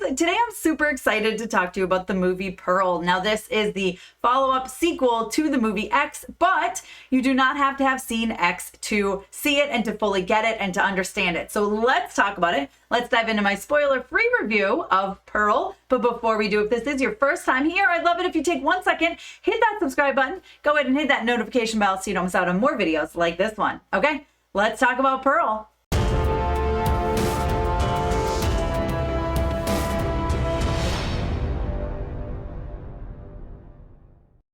Today I'm super excited to talk to you about the movie Pearl. Now this is the follow-up sequel to the movie X, but you do not have to have seen X to see it and to fully get it and to understand it. So let's talk about it. Let's dive into my spoiler-free review of Pearl. But before we do, if this is your first time here, I'd love it if you take 1 second, hit that subscribe button, go ahead and hit that notification bell so you don't miss out on more videos like this one. Okay, let's talk about Pearl.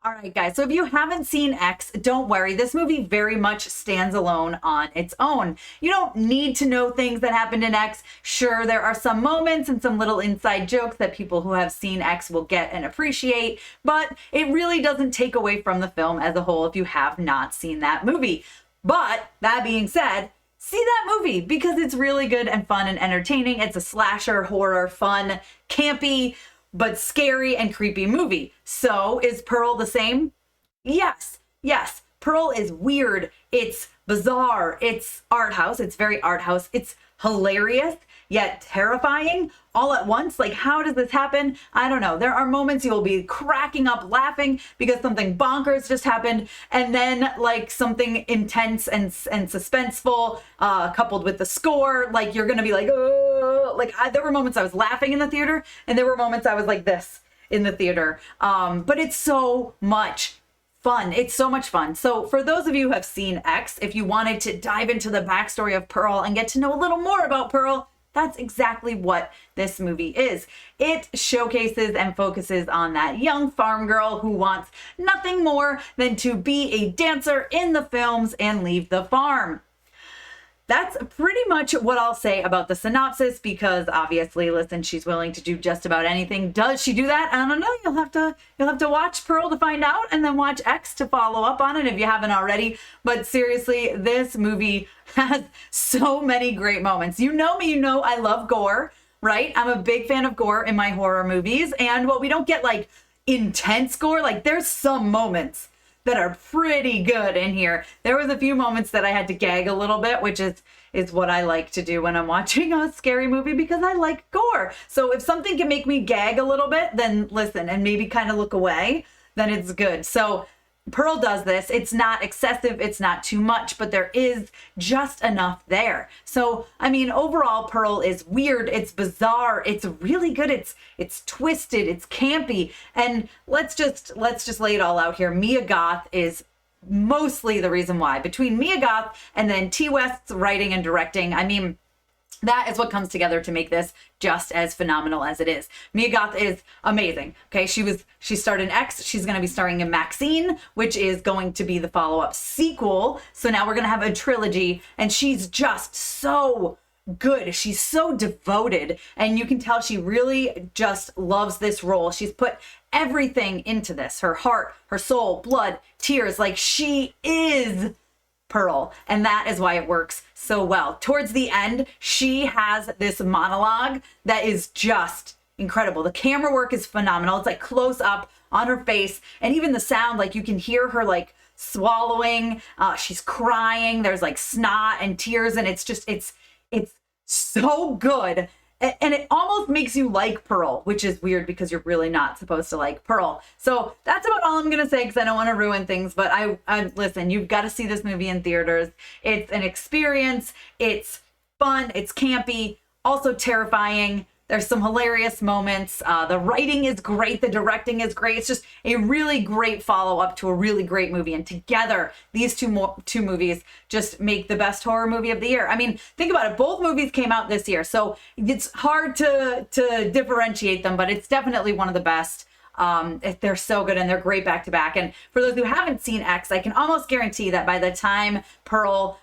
All right, guys, so if you haven't seen X, don't worry. This movie very much stands alone on its own. You don't need to know things that happened in X. Sure, there are some moments and some little inside jokes that people who have seen X will get and appreciate, but it really doesn't take away from the film as a whole if you have not seen that movie. But that being said, see that movie because it's really good and fun and entertaining. It's a slasher, horror, fun, campy, but scary and creepy movie. So is Pearl the same? Yes. Pearl is weird. It's bizarre. It's art house. It's very art house. It's hilarious, yet terrifying all at once. Like, how does this happen? I don't know. There are moments you'll be cracking up laughing because something bonkers just happened. And then like something intense and suspenseful, coupled with the score, like you're going to be like, oh, like there were moments I was laughing in the theater and there were moments I was like this in the theater. But it's so much fun. It's so much fun. So for those of you who have seen X, if you wanted to dive into the backstory of Pearl and get to know a little more about Pearl, that's exactly what this movie is. It showcases and focuses on that young farm girl who wants nothing more than to be a dancer in the films and leave the farm. That's pretty much what I'll say about the synopsis because obviously, listen, she's willing to do just about anything. Does she do that? I don't know. You'll have to watch Pearl to find out and then watch X to follow up on it if you haven't already. But seriously, this movie has so many great moments. You know me, you know I love gore, right? I'm a big fan of gore in my horror movies. And while we don't get like intense gore, like there's some moments that are pretty good in here. There was a few moments that I had to gag a little bit, which is what I like to do when I'm watching a scary movie because I like gore. So if something can make me gag a little bit, then listen and maybe kind of look away, then it's good. So Pearl does this. It's not excessive. It's not too much, but there is just enough there. So, I mean, overall, Pearl is weird. It's bizarre. It's really good. It's twisted. It's campy. And let's just lay it all out here. Mia Goth is mostly the reason why. Between Mia Goth and then T. West's writing and directing, I mean, that is what comes together to make this just as phenomenal as it is. Mia Goth is amazing. Okay, she starred in X. She's going to be starring in Maxine, which is going to be the follow-up sequel. So now we're going to have a trilogy, and she's just so good. She's so devoted, and you can tell she really just loves this role. She's put everything into this. Her heart, her soul, blood, tears. Like, she is Pearl, and that is why it works so well. Towards the end, she has this monologue that is just incredible. The camera work is phenomenal. It's like close up on her face, and even the sound, like you can hear her like swallowing. She's crying. There's like snot and tears, and it's so good. And it almost makes you like Pearl, which is weird because you're really not supposed to like Pearl. So that's about all I'm going to say because I don't want to ruin things. But I listen, you've got to see this movie in theaters. It's an experience. It's fun. It's campy. Also terrifying. There's some hilarious moments. The writing is great. The directing is great. It's just a really great follow-up to a really great movie. And together, these two movies just make the best horror movie of the year. I mean, think about it. Both movies came out this year, so it's hard to differentiate them, but it's definitely one of the best. They're so good and they're great back to back. And for those who haven't seen X, I can almost guarantee that by the time Pearl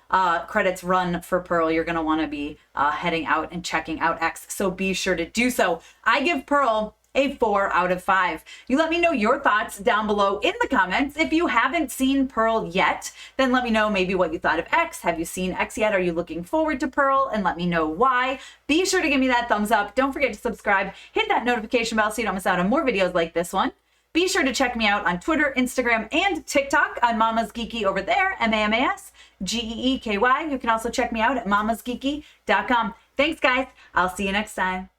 credits run for Pearl, you're going to want to be heading out and checking out X. So be sure to do so. I give Pearl a 4 out of 5. You let me know your thoughts down below in the comments. If you haven't seen Pearl yet, then let me know maybe what you thought of X. Have you seen X yet? Are you looking forward to Pearl? And let me know why. Be sure to give me that thumbs up. Don't forget to subscribe. Hit that notification bell so you don't miss out on more videos like this one. Be sure to check me out on Twitter, Instagram, and TikTok on MamasGeeky over there, MamasGeeky. You can also check me out at MamasGeeky.com. Thanks, guys. I'll see you next time.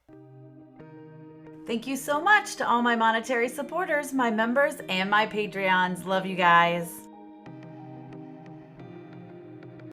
Thank you so much to all my monetary supporters, my members, and my Patreons. Love you guys.